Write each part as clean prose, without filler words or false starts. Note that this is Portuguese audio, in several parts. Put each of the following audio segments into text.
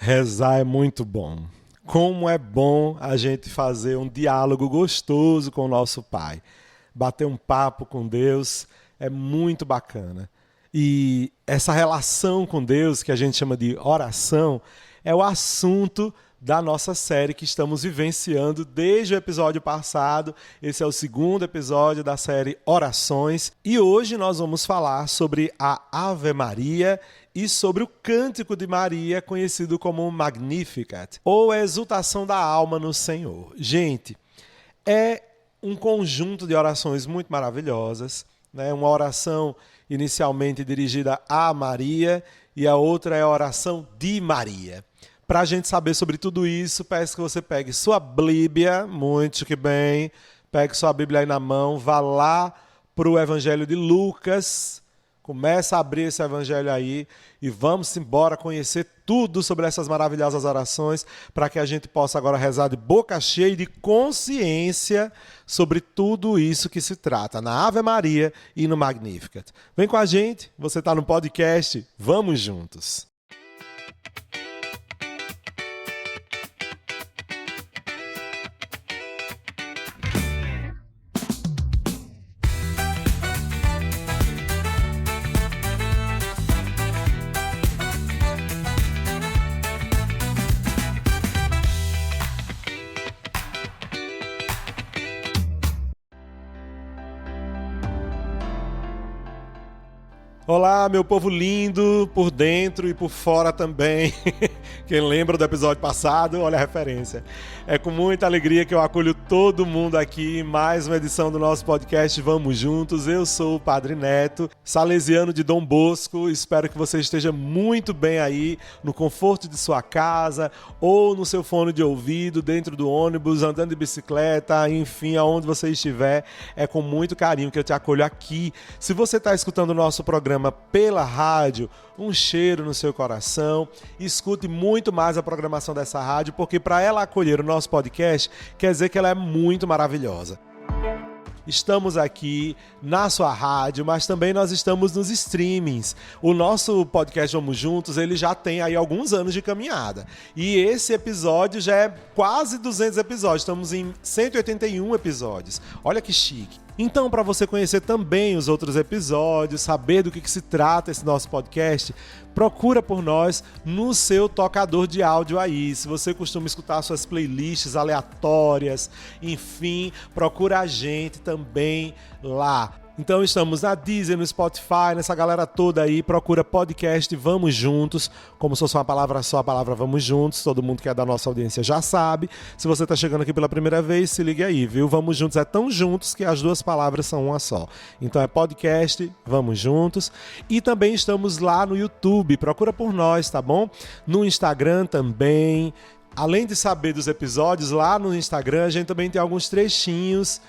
Rezar é muito bom. Como é bom a gente fazer um diálogo gostoso com o nosso Pai. Bater um papo com Deus é muito bacana. E essa relação com Deus, que a gente chama de oração, é o assunto da nossa série que estamos vivenciando desde o episódio passado. Esse é o segundo episódio da série Orações. E hoje nós vamos falar sobre a Ave Maria e sobre o Cântico de Maria, conhecido como Magnificat, ou a exultação da alma no Senhor. Gente, é um conjunto de orações muito maravilhosas, né? Uma oração inicialmente dirigida a Maria e a outra é a oração de Maria. Para a gente saber sobre tudo isso, peço que você pegue sua Bíblia, muito que bem, pegue sua Bíblia aí na mão, vá lá para o Evangelho de Lucas, começa a abrir esse Evangelho aí e vamos embora conhecer tudo sobre essas maravilhosas orações para que a gente possa agora rezar de boca cheia e de consciência sobre tudo isso que se trata na Ave Maria e no Magnificat. Vem com a gente, você está no podcast, vamos juntos! Olá, meu povo lindo, por dentro e por fora também. Quem lembra do episódio passado, olha a referência. É com muita alegria que eu acolho todo mundo aqui em mais uma edição do nosso podcast Vamos Juntos. Eu sou o Padre Neto, salesiano de Dom Bosco. Espero que você esteja muito bem aí, no conforto de sua casa ou no seu fone de ouvido, dentro do ônibus, andando de bicicleta, enfim, aonde você estiver. É com muito carinho que eu te acolho aqui. Se você está escutando o nosso programa pela rádio, um cheiro no seu coração. Escute muito mais a programação dessa rádio, porque para ela acolher o nosso podcast, quer dizer que ela é muito maravilhosa. Estamos aqui na sua rádio, mas também nós estamos nos streamings. O nosso podcast Vamos Juntos, ele já tem aí alguns anos de caminhada. E esse episódio já é quase 200 episódios. Estamos em 181 episódios. Olha que chique. Então, para você conhecer também os outros episódios, saber do que se trata esse nosso podcast, procura por nós no seu tocador de áudio aí. Se você costuma escutar suas playlists aleatórias, enfim, procura a gente também lá. Então estamos na Deezer, no Spotify, nessa galera toda aí, procura podcast Vamos Juntos, como se fosse uma palavra só, a palavra Vamos Juntos, todo mundo que é da nossa audiência já sabe. Se você está chegando aqui pela primeira vez, se ligue aí, viu? Vamos Juntos é tão juntos que as duas palavras são uma só. Então é podcast Vamos Juntos. E também estamos lá no YouTube, procura por nós, tá bom? No Instagram também. Além de saber dos episódios, lá no Instagram a gente também tem alguns trechinhos,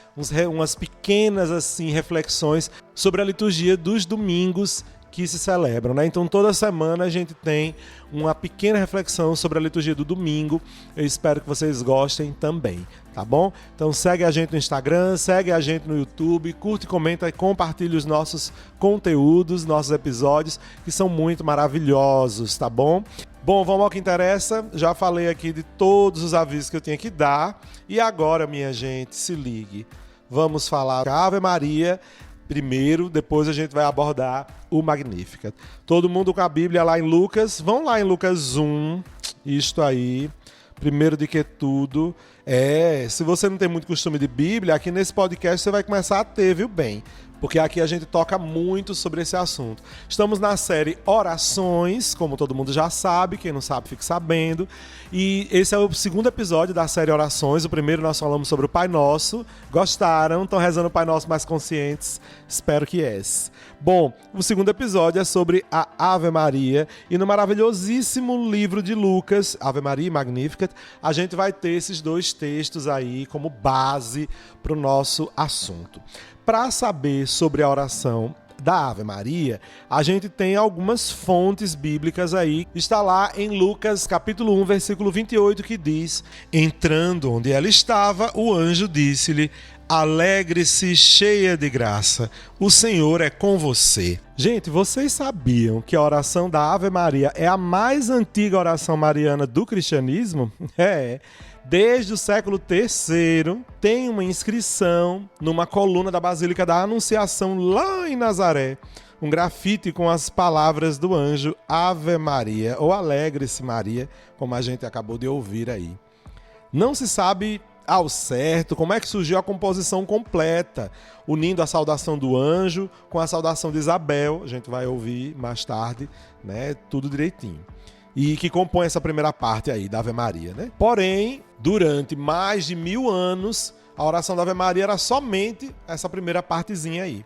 umas pequenas assim reflexões sobre a liturgia dos domingos que se celebram, né? Então toda semana a gente tem uma pequena reflexão sobre a liturgia do domingo. Eu espero que vocês gostem também, tá bom? Então segue a gente no Instagram, segue a gente no YouTube, curte, comenta e compartilha os nossos conteúdos, nossos episódios, que são muito maravilhosos, tá bom? Bom, vamos ao que interessa. Já falei aqui de todos os avisos que eu tinha que dar. E agora, minha gente, se ligue. Vamos falar da Ave Maria primeiro, depois a gente vai abordar o Magnificat. Todo mundo com a Bíblia lá em Lucas. Vão lá em Lucas 1. Isto aí. Primeiro de que tudo. Se você não tem muito costume de Bíblia, aqui nesse podcast você vai começar a ter, viu, bem? Porque aqui a gente toca muito sobre esse assunto. Estamos na série Orações, como todo mundo já sabe, quem não sabe fique sabendo. E esse é o segundo episódio da série Orações. O primeiro nós falamos sobre o Pai Nosso. Gostaram? Estão rezando o Pai Nosso mais conscientes? Espero que yes. Bom, o segundo episódio é sobre a Ave Maria. E no maravilhosíssimo livro de Lucas, Ave Maria e Magnificat, a gente vai ter esses dois textos aí como base para o nosso assunto. Para saber sobre a oração da Ave Maria, a gente tem algumas fontes bíblicas aí. Está lá em Lucas capítulo 1, versículo 28, que diz: entrando onde ela estava, o anjo disse-lhe: Alegre-se, cheia de graça, o Senhor é com você. Gente, vocês sabiam que a oração da Ave Maria é a mais antiga oração mariana do cristianismo? Desde o século III, tem uma inscrição numa coluna da Basílica da Anunciação, lá em Nazaré. Um grafite com as palavras do anjo Ave Maria, ou Alegre-se Maria, como a gente acabou de ouvir aí. Não se sabe ao certo como é que surgiu a composição completa, unindo a saudação do anjo com a saudação de Isabel, a gente vai ouvir mais tarde, né, tudo direitinho. E que compõe essa primeira parte aí da Ave Maria, né? Porém, durante mais de 1000 anos, a oração da Ave Maria era somente essa primeira partezinha aí.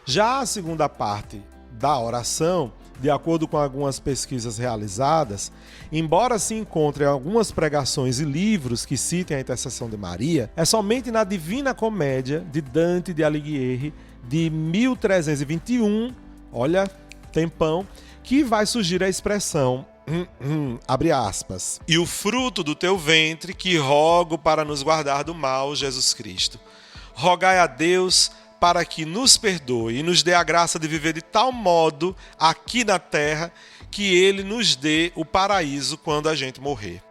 Já a segunda parte da oração, de acordo com algumas pesquisas realizadas, embora se encontrem algumas pregações e livros que citem a intercessão de Maria, é somente na Divina Comédia de Dante de Alighieri, de 1321, olha, tempão, que vai surgir a expressão abre aspas, e o fruto do teu ventre que rogo para nos guardar do mal, Jesus Cristo. Rogai a Deus para que nos perdoe e nos dê a graça de viver de tal modo aqui na terra que Ele nos dê o paraíso quando a gente morrer.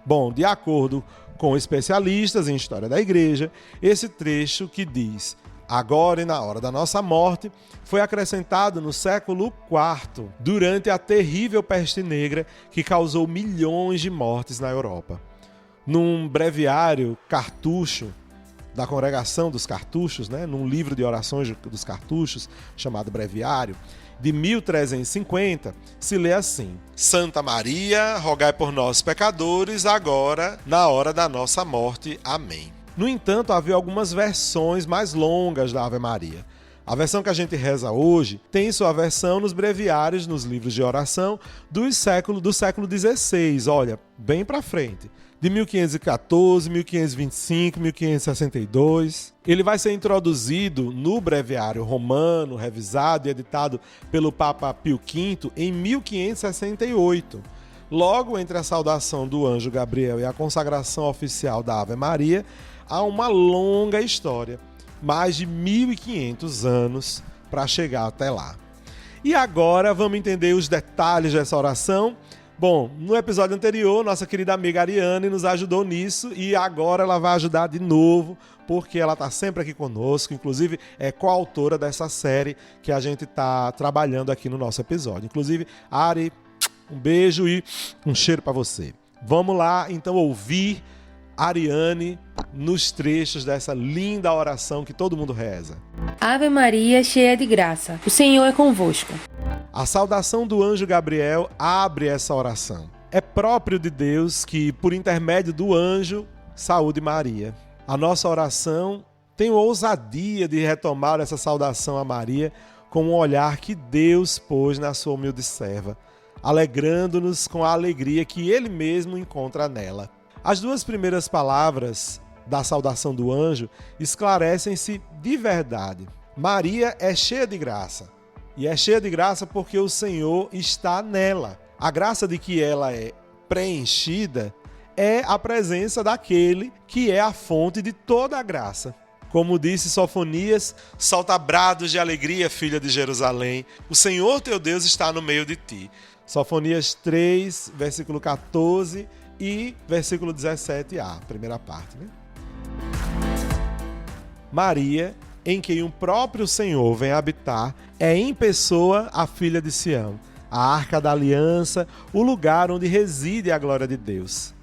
Bom, de acordo com especialistas em história da igreja, esse trecho que diz agora e na hora da nossa morte, foi acrescentado no século IV, durante a terrível peste negra que causou milhões de mortes na Europa. Num breviário cartucho da Congregação dos Cartuchos, né, num livro de orações dos cartuchos, chamado Breviário, de 1350, se lê assim: Santa Maria, rogai por nós pecadores, agora, na hora da nossa morte. Amém. No entanto, havia algumas versões mais longas da Ave Maria. A versão que a gente reza hoje tem sua versão nos breviários, nos livros de oração do século XVI, olha, bem para frente, de 1514, 1525, 1562. Ele vai ser introduzido no breviário romano, revisado e editado pelo Papa Pio V em 1568. Logo entre a saudação do anjo Gabriel e a consagração oficial da Ave Maria, há uma longa história, mais de 1500 anos para chegar até lá. E agora vamos entender os detalhes dessa oração. Bom, no episódio anterior, nossa querida amiga Ariane nos ajudou nisso e agora ela vai ajudar de novo, porque ela está sempre aqui conosco, inclusive é coautora dessa série que a gente está trabalhando aqui no nosso episódio. Inclusive, Ari, um beijo e um cheiro para você. Vamos lá, então, ouvir Ariane nos trechos dessa linda oração que todo mundo reza. Ave Maria, cheia de graça, o Senhor é convosco. A saudação do anjo Gabriel abre essa oração. É próprio de Deus que, por intermédio do anjo, saúde Maria. A nossa oração tem a ousadia de retomar essa saudação a Maria com um olhar que Deus pôs na sua humilde serva, alegrando-nos com a alegria que Ele mesmo encontra nela. As duas primeiras palavras da saudação do anjo esclarecem-se de verdade. Maria é cheia de graça. E é cheia de graça porque o Senhor está nela. A graça de que ela é preenchida é a presença daquele que é a fonte de toda a graça. Como disse Sofonias, solta brados de alegria, filha de Jerusalém. O Senhor teu Deus está no meio de ti. Sofonias 3, versículo 14 e versículo 17a, primeira parte, né? Maria, em quem o próprio Senhor vem habitar, é em pessoa a filha de Sião, a arca da aliança, o lugar onde reside a glória de Deus.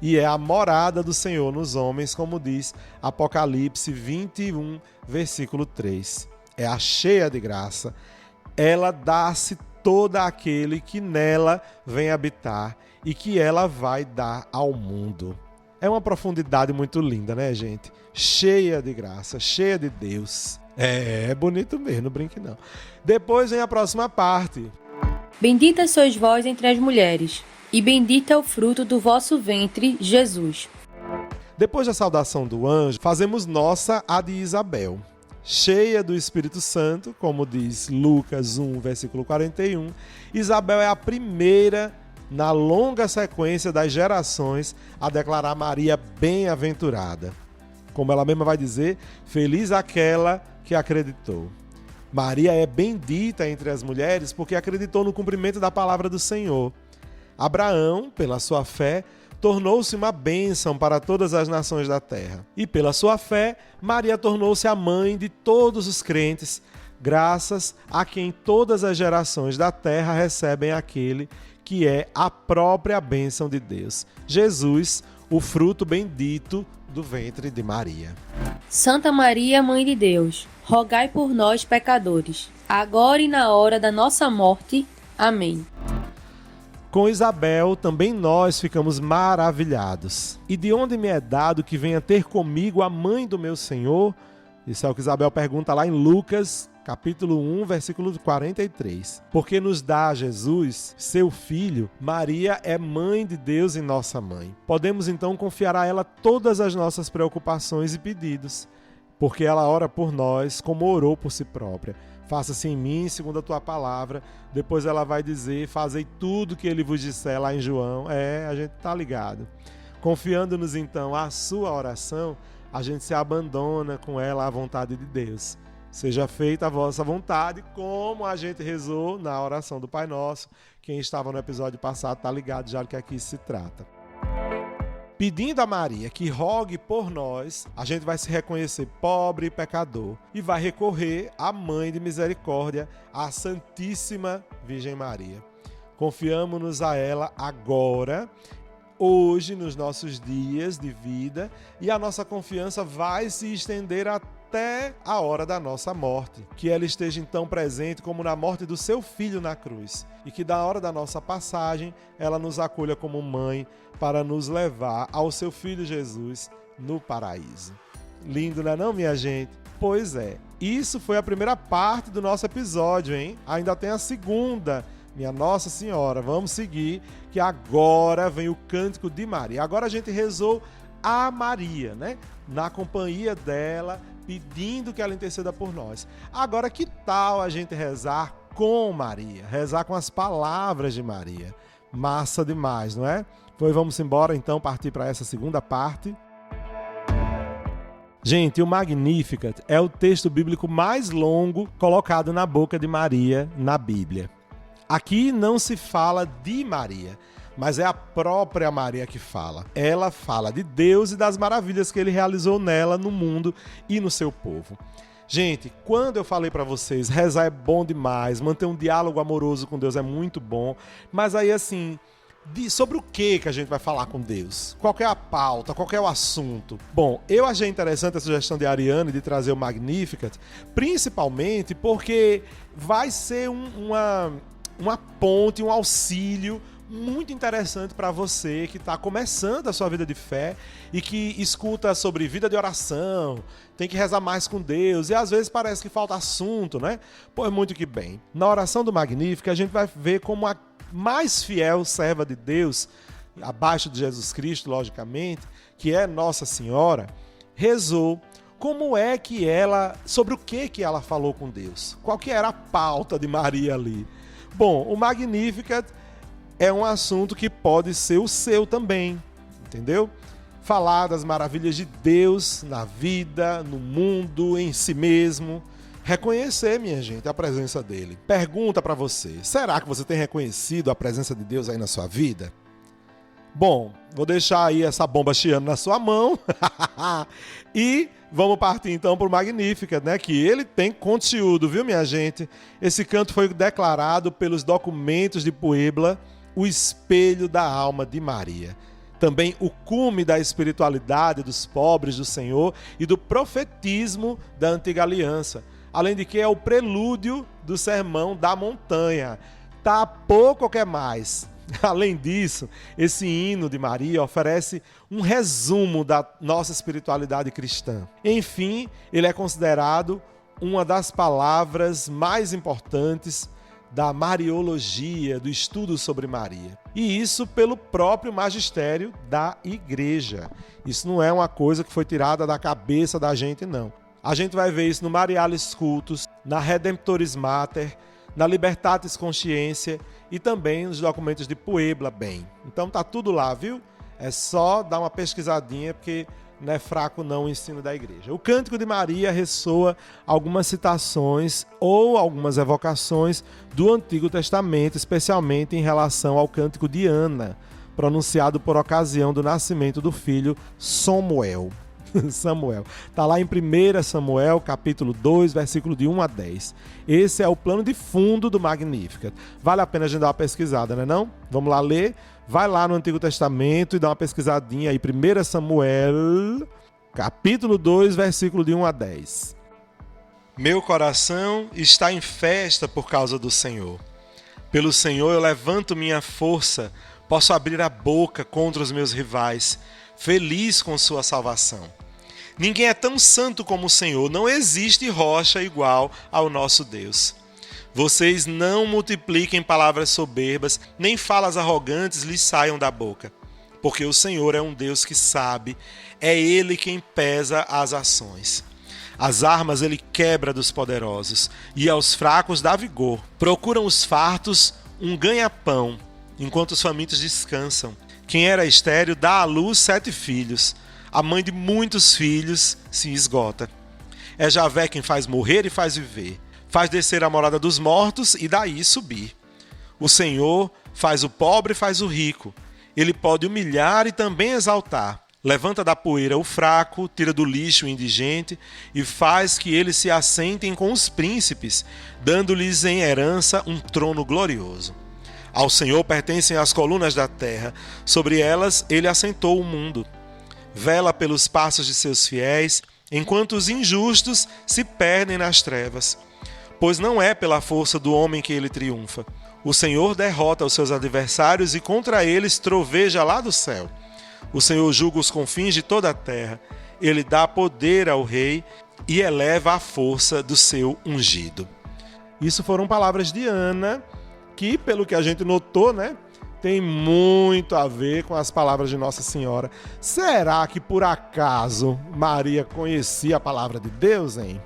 E é a morada do Senhor nos homens, como diz Apocalipse 21, versículo 3. É a cheia de graça. Ela dá-se toda àquele que nela vem habitar e que ela vai dar ao mundo. É uma profundidade muito linda, né, gente? Cheia de graça, cheia de Deus. É bonito mesmo, não brinque não. Depois vem a próxima parte. Bendita sois vós entre as mulheres, e bendito é o fruto do vosso ventre, Jesus. Depois da saudação do anjo, fazemos nossa a de Isabel. Cheia do Espírito Santo, como diz Lucas 1, versículo 41, Isabel é a primeira na longa sequência das gerações a declarar Maria bem-aventurada. Como ela mesma vai dizer, feliz aquela que acreditou. Maria é bendita entre as mulheres porque acreditou no cumprimento da palavra do Senhor. Abraão, pela sua fé, tornou-se uma bênção para todas as nações da terra. E pela sua fé, Maria tornou-se a mãe de todos os crentes, graças a quem todas as gerações da terra recebem aquele que é a própria bênção de Deus, Jesus, o fruto bendito do ventre de Maria. Santa Maria, Mãe de Deus, rogai por nós, pecadores, agora e na hora da nossa morte. Amém. Com Isabel, também nós ficamos maravilhados. E de onde me é dado que venha ter comigo a mãe do meu Senhor? Isso é o que Isabel pergunta lá em Lucas, capítulo 1, versículo 43. Porque nos dá Jesus, seu filho, Maria é mãe de Deus e nossa mãe. Podemos então confiar a ela todas as nossas preocupações e pedidos, porque ela ora por nós como orou por si própria. Faça-se em mim, segundo a tua palavra. Depois ela vai dizer, fazei tudo que ele vos disser lá em João. A gente tá ligado. Confiando-nos então à sua oração, a gente se abandona com ela à vontade de Deus. Seja feita a vossa vontade, como a gente rezou na oração do Pai Nosso. Quem estava no episódio passado tá ligado já do que aqui se trata. Pedindo a Maria que rogue por nós, a gente vai se reconhecer pobre e pecador e vai recorrer à Mãe de Misericórdia, a Santíssima Virgem Maria. Confiamos-nos a ela agora, hoje, nos nossos dias de vida, e a nossa confiança vai se estender até a hora da nossa morte. Que ela esteja então presente como na morte do seu filho na cruz, e que da hora da nossa passagem ela nos acolha como mãe para nos levar ao seu filho Jesus no paraíso. Lindo, não é não, minha gente? Pois é, isso foi a primeira parte do nosso episódio, hein? Ainda tem a segunda, minha Nossa Senhora. Vamos seguir, que agora vem o Cântico de Maria. Agora a gente rezou a Maria, né? Na companhia dela, pedindo que ela interceda por nós. Agora, que tal a gente rezar com Maria? Rezar com as palavras de Maria. Massa demais, não é? Pois vamos embora, então, partir para essa segunda parte. Gente, o Magnificat é o texto bíblico mais longo colocado na boca de Maria na Bíblia. Aqui não se fala de Maria, mas é a própria Maria que fala. Ela fala de Deus e das maravilhas que ele realizou nela, no mundo e no seu povo. Gente, quando eu falei para vocês, rezar é bom demais, manter um diálogo amoroso com Deus é muito bom, mas aí assim, sobre o que a gente vai falar com Deus? Qual que é a pauta? Qual que é o assunto? Bom, eu achei interessante a sugestão de Ariane de trazer o Magnificat, principalmente porque vai ser uma ponte, um auxílio muito interessante para você que está começando a sua vida de fé e que escuta sobre vida de oração, tem que rezar mais com Deus e às vezes parece que falta assunto, né? Pois muito que bem. Na oração do Magnífico a gente vai ver como a mais fiel serva de Deus, abaixo de Jesus Cristo, logicamente, que é Nossa Senhora, rezou. Como é que ela, sobre o que ela falou com Deus? Qual que era a pauta de Maria ali? Bom, o Magnificat é um assunto que pode ser o seu também, entendeu? Falar das maravilhas de Deus na vida, no mundo, em si mesmo. Reconhecer, minha gente, a presença dele. Pergunta para você, será que você tem reconhecido a presença de Deus aí na sua vida? Bom, vou deixar aí essa bomba chiando na sua mão e vamos partir então para o Magnificat, né? Que ele tem conteúdo, viu, minha gente? Esse canto foi declarado pelos documentos de Puebla, o espelho da alma de Maria. Também o cume da espiritualidade dos pobres do Senhor e do profetismo da antiga aliança. Além de que é o prelúdio do sermão da montanha. Tá pouco ou quer mais? Além disso, esse hino de Maria oferece um resumo da nossa espiritualidade cristã. Enfim, ele é considerado uma das palavras mais importantes da Mariologia, do estudo sobre Maria. E isso pelo próprio magistério da Igreja. Isso não é uma coisa que foi tirada da cabeça da gente, não. A gente vai ver isso no Marialis Cultus, na Redemptoris Mater, na Libertatis Consciência e também nos documentos de Puebla, bem. Então tá tudo lá, viu? É só dar uma pesquisadinha, porque não é fraco não o ensino da igreja. O Cântico de Maria ressoa algumas citações ou algumas evocações do Antigo Testamento, especialmente em relação ao Cântico de Ana, pronunciado por ocasião do nascimento do filho Samuel. Samuel. Está lá em 1 Samuel, capítulo 2, versículo de 1 a 10. Esse é o plano de fundo do Magnificat. Vale a pena a gente dar uma pesquisada, não é não? Vamos lá ler? Vai lá no Antigo Testamento e dá uma pesquisadinha aí. 1 Samuel, capítulo 2, versículo de 1 a 10. Meu coração está em festa por causa do Senhor. Pelo Senhor eu levanto minha força, posso abrir a boca contra os meus rivais, feliz com sua salvação. Ninguém é tão santo como o Senhor, não existe rocha igual ao nosso Deus. Vocês não multipliquem palavras soberbas, nem falas arrogantes lhes saiam da boca. Porque o Senhor é um Deus que sabe, é Ele quem pesa as ações. As armas Ele quebra dos poderosos, e aos fracos dá vigor. Procuram os fartos um ganha-pão, enquanto os famintos descansam. Quem era estéril dá à luz 7 filhos. A mãe de muitos filhos se esgota. É Javé quem faz morrer e faz viver. Faz descer a morada dos mortos e daí subir. O Senhor faz o pobre e faz o rico. Ele pode humilhar e também exaltar. Levanta da poeira o fraco, tira do lixo o indigente e faz que eles se assentem com os príncipes, dando-lhes em herança um trono glorioso. Ao Senhor pertencem as colunas da terra, sobre elas ele assentou o mundo. Vela pelos passos de seus fiéis, enquanto os injustos se perdem nas trevas. Pois não é pela força do homem que ele triunfa. O Senhor derrota os seus adversários e contra eles troveja lá do céu. O Senhor julga os confins de toda a terra. Ele dá poder ao rei e eleva a força do seu ungido. Isso foram palavras de Ana, que, pelo que a gente notou, né, tem muito a ver com as palavras de Nossa Senhora. Será que, por acaso, Maria conhecia a palavra de Deus, hein?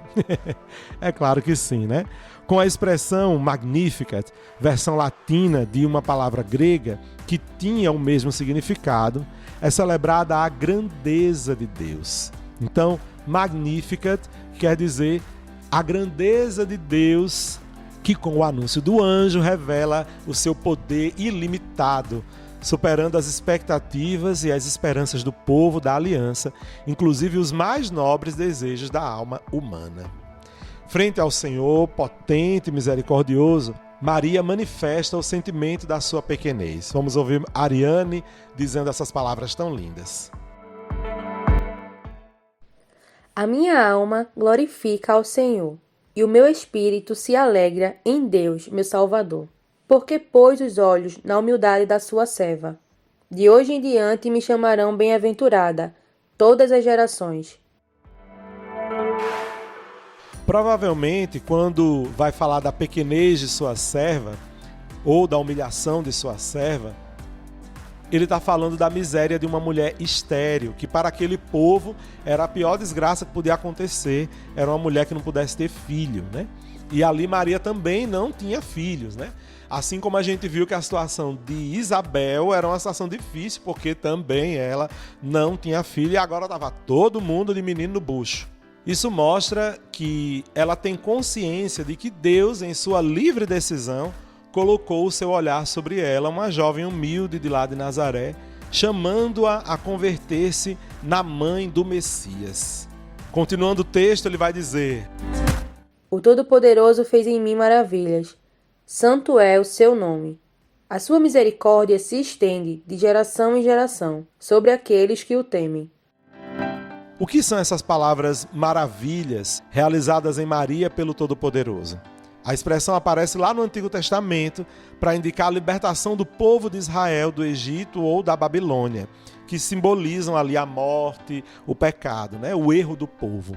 É claro que sim, né? Com a expressão Magnificat, versão latina de uma palavra grega que tinha o mesmo significado, é celebrada a grandeza de Deus. Então, Magnificat quer dizer a grandeza de Deus, que com o anúncio do anjo revela o seu poder ilimitado, superando as expectativas e as esperanças do povo da aliança, inclusive os mais nobres desejos da alma humana. Frente ao Senhor, potente e misericordioso, Maria manifesta o sentimento da sua pequenez. Vamos ouvir Ariane dizendo essas palavras tão lindas. A minha alma glorifica ao Senhor, e o meu espírito se alegra em Deus, meu Salvador, porque pôs os olhos na humildade da sua serva. De hoje em diante me chamarão bem-aventurada todas as gerações. Provavelmente, quando vai falar da pequenez de sua serva, ou da humilhação de sua serva, ele está falando da miséria de uma mulher estéril, que para aquele povo era a pior desgraça que podia acontecer, era uma mulher que não pudesse ter filho, né? E ali Maria também não tinha filhos, né? Assim como a gente viu que a situação de Isabel era uma situação difícil, porque também ela não tinha filho e agora estava todo mundo de menino no bucho. Isso mostra que ela tem consciência de que Deus, em sua livre decisão, colocou o seu olhar sobre ela, uma jovem humilde de lá de Nazaré, chamando-a a converter-se na mãe do Messias. Continuando o texto, ele vai dizer: O Todo-Poderoso fez em mim maravilhas. Santo é o seu nome. A sua misericórdia se estende de geração em geração sobre aqueles que o temem. O que são essas palavras maravilhas realizadas em Maria pelo Todo-Poderoso? A expressão aparece lá no Antigo Testamento para indicar a libertação do povo de Israel do Egito ou da Babilônia, que simbolizam ali a morte, o pecado, né? O erro do povo.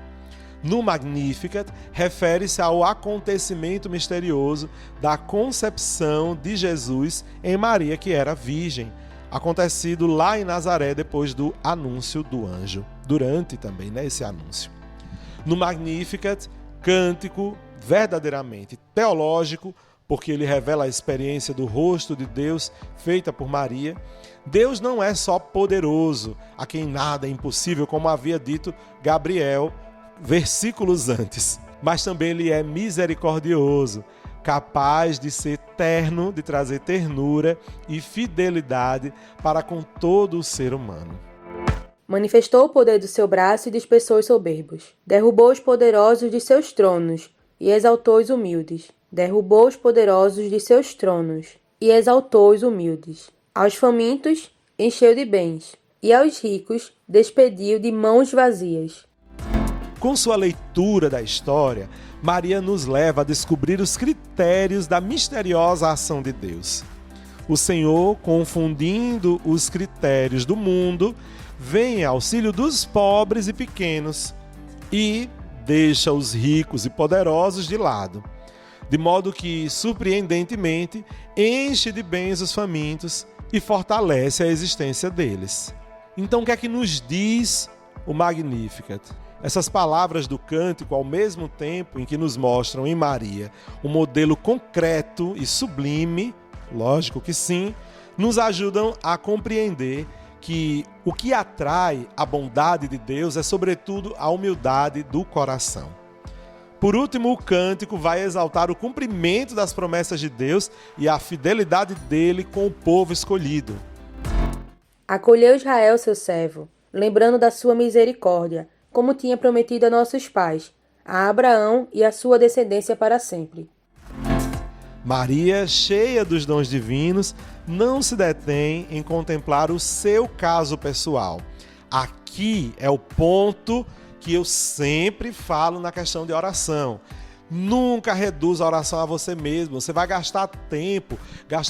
No Magnificat, refere-se ao acontecimento misterioso da concepção de Jesus em Maria, que era virgem, acontecido lá em Nazaré depois do anúncio do anjo, durante também, né, esse anúncio. No Magnificat, cântico verdadeiramente teológico, porque ele revela a experiência do rosto de Deus feita por Maria. Deus não é só poderoso, a quem nada é impossível, como havia dito Gabriel versículos antes, mas também ele é misericordioso, capaz de ser terno, de trazer ternura e fidelidade para com todo o ser humano. Manifestou o poder do seu braço e dispersou os soberbos. Derrubou os poderosos de seus tronos e exaltou os humildes. Derrubou os poderosos de seus tronos e exaltou os humildes. Aos famintos encheu de bens e aos ricos despediu de mãos vazias. Com sua leitura da história, Maria nos leva a descobrir os critérios da misteriosa ação de Deus. O Senhor, confundindo os critérios do mundo, vem em auxílio dos pobres e pequenos e deixa os ricos e poderosos de lado, de modo que, surpreendentemente, enche de bens os famintos e fortalece a existência deles. Então, o que é que nos diz o Magnificat? Essas palavras do cântico, ao mesmo tempo em que nos mostram em Maria um modelo concreto e sublime, lógico que sim, nos ajudam a compreender que o que atrai a bondade de Deus é, sobretudo, a humildade do coração. Por último, o cântico vai exaltar o cumprimento das promessas de Deus e a fidelidade dele com o povo escolhido. Acolheu Israel, seu servo, lembrando da sua misericórdia, como tinha prometido a nossos pais, a Abraão e a sua descendência para sempre. Maria, cheia dos dons divinos, não se detém em contemplar o seu caso pessoal. Aqui é o ponto que eu sempre falo na questão de oração. Nunca reduza a oração a você mesmo. Você vai gastar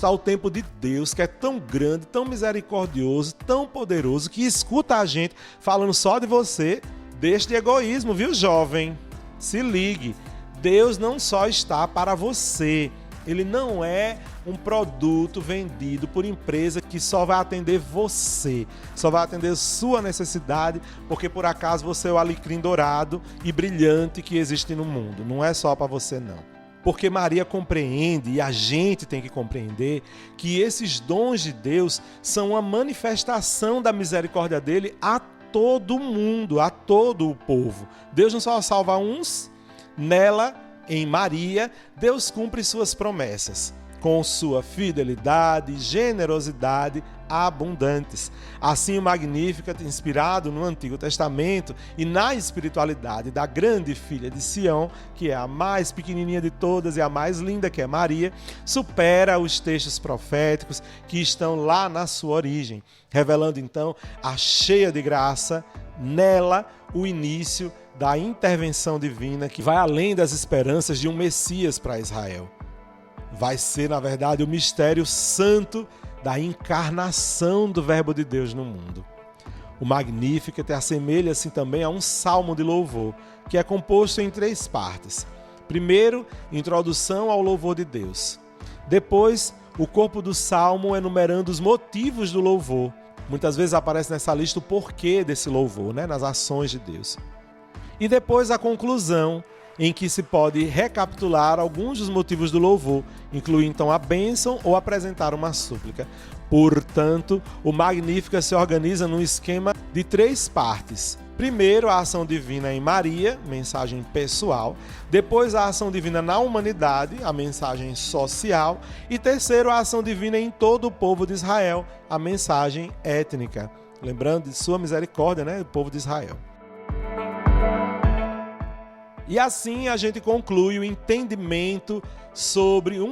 o tempo de Deus, que é tão grande, tão misericordioso, tão poderoso, que escuta a gente falando só de você. Deixe de egoísmo, viu, jovem? Se ligue. Deus não só está para você. Ele não é um produto vendido por empresa que só vai atender você, só vai atender sua necessidade, porque por acaso você é o alecrim dourado e brilhante que existe no mundo. Não é só para você, não. Porque Maria compreende, e a gente tem que compreender, que esses dons de Deus são uma manifestação da misericórdia dele a todo mundo, a todo o povo. Deus não só salva uns, nela, em Maria, Deus cumpre suas promessas, com sua fidelidade e generosidade abundantes. Assim, o Magnificat, inspirado no Antigo Testamento e na espiritualidade da grande filha de Sião, que é a mais pequenininha de todas e a mais linda, que é Maria, supera os textos proféticos que estão lá na sua origem, revelando então a cheia de graça, nela o início da intervenção divina que vai além das esperanças de um Messias para Israel. Vai ser, na verdade, o mistério santo da encarnação do Verbo de Deus no mundo. O Magnificat assemelha-se também a um salmo de louvor, que é composto em 3 partes. Primeiro, introdução ao louvor de Deus. Depois, o corpo do salmo enumerando os motivos do louvor. Muitas vezes aparece nessa lista o porquê desse louvor, nas ações de Deus. E depois a conclusão, em que se pode recapitular alguns dos motivos do louvor, incluir então a bênção ou apresentar uma súplica. Portanto, o Magnificat se organiza num esquema de 3 partes. Primeiro, a ação divina em Maria, mensagem pessoal. Depois, a ação divina na humanidade, a mensagem social. E terceiro, a ação divina em todo o povo de Israel, a mensagem étnica. Lembrando de sua misericórdia, do povo de Israel. E assim a gente conclui um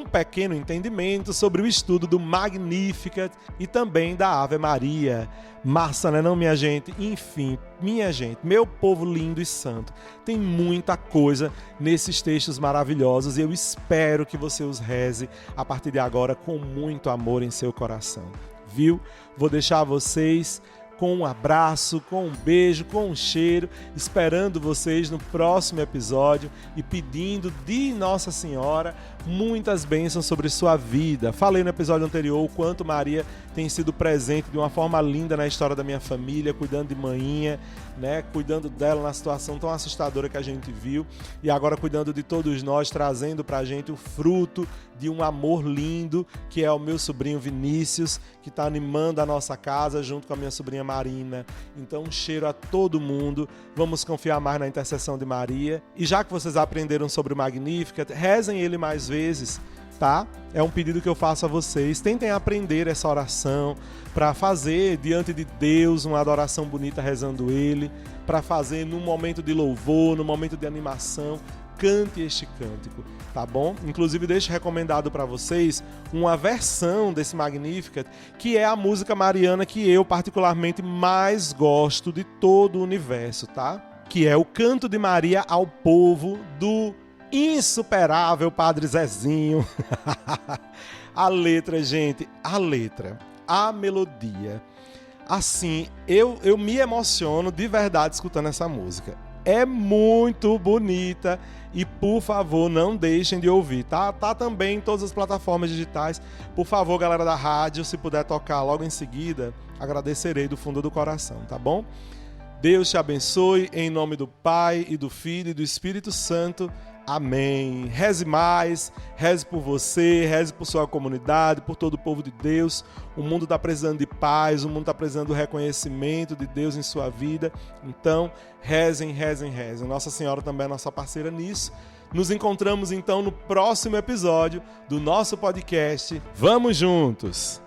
pequeno entendimento sobre o estudo do Magnificat e também da Ave Maria. Massa, né não, minha gente? Enfim, minha gente, meu povo lindo e santo, tem muita coisa nesses textos maravilhosos e eu espero que você os reze a partir de agora com muito amor em seu coração. Viu? Vou deixar vocês com um abraço, com um beijo, com um cheiro, esperando vocês no próximo episódio e pedindo de Nossa Senhora muitas bênçãos sobre sua vida. Falei no episódio anterior o quanto Maria tem sido presente de uma forma linda na história da minha família, cuidando de maninha, né? Cuidando dela na situação tão assustadora que a gente viu, e agora cuidando de todos nós, trazendo pra gente o fruto de um amor lindo, que é o meu sobrinho Vinícius, que está animando a nossa casa junto com a minha sobrinha Marina. Então, um cheiro a todo mundo. Vamos confiar mais na intercessão de Maria. E já que vocês aprenderam sobre o Magnificat, rezem ele mais vezes, tá? É um pedido que eu faço a vocês. Tentem aprender essa oração para fazer diante de Deus uma adoração bonita rezando ele, para fazer num momento de louvor, num momento de animação. Cante este cântico, tá bom? Inclusive deixo recomendado para vocês uma versão desse Magnificat, que é a música mariana que eu particularmente mais gosto de todo o universo, tá? Que é o Canto de Maria ao Povo, do insuperável Padre Zezinho. A letra, gente, a melodia. Assim, eu me emociono de verdade escutando essa música. É muito bonita e, por favor, não deixem de ouvir, tá? Tá também em todas as plataformas digitais. Por favor, galera da rádio, se puder tocar logo em seguida, agradecerei do fundo do coração, tá bom? Deus te abençoe, em nome do Pai, e do Filho, e do Espírito Santo. Amém. Reze mais, reze por você, reze por sua comunidade, por todo o povo de Deus. O mundo está precisando de paz, o mundo está precisando do reconhecimento de Deus em sua vida. Então, rezem, rezem, rezem. Nossa Senhora também é nossa parceira nisso. Nos encontramos então no próximo episódio do nosso podcast. Vamos juntos!